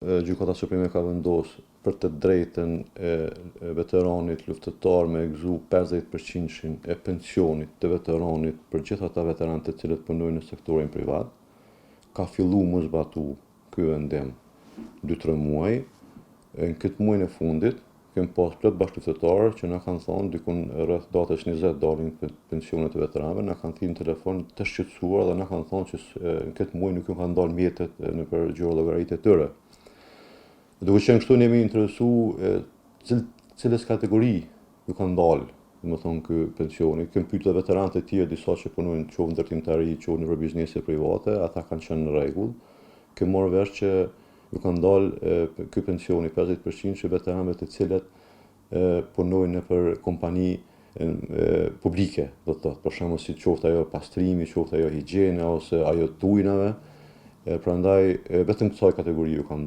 Gjykata Supreme ka vendosur për të drejtën e veteranit luftëtar me gëzu 50% e pensionit të veteranit për gjithë ata veteranët të cilët punojnë në sektorin privat. Ka fillu më zbatu ky vendim 2-3 muaj. Në këtë muajin e fundit kemë pas plot bashkëluftëtarë që na kanë thonë dikun rreth datës 20 dalin pensionet e veteranëve, na kanë thënë në telefon të shqetësuar dhe na kanë thonë që në këtë muaj nuk ju kanë dalë mjetet nëpër gjyrë-llogaritë e tyre. Duke qenë kështu, ne jemi interesu cilës kategori ju kanë dalë, domethënë ky pensioni. Kemë pyetur veteranët e tjerë disa që punojnë qoftë në ndërtimtari, qoftë në biznese private, ata kanë qenë në rregull. Kemë marrë vesh që ju kanë dalë ky pensioni 50% që veteranëve të cilët punojnë nëpër kompani publike, do të thotë, për shembull si qoftë ajo pastrimi, qoftë ajo higjiena ose ajo të ujnave. Prandaj vetëm kësaj kategori ju kanë dalë.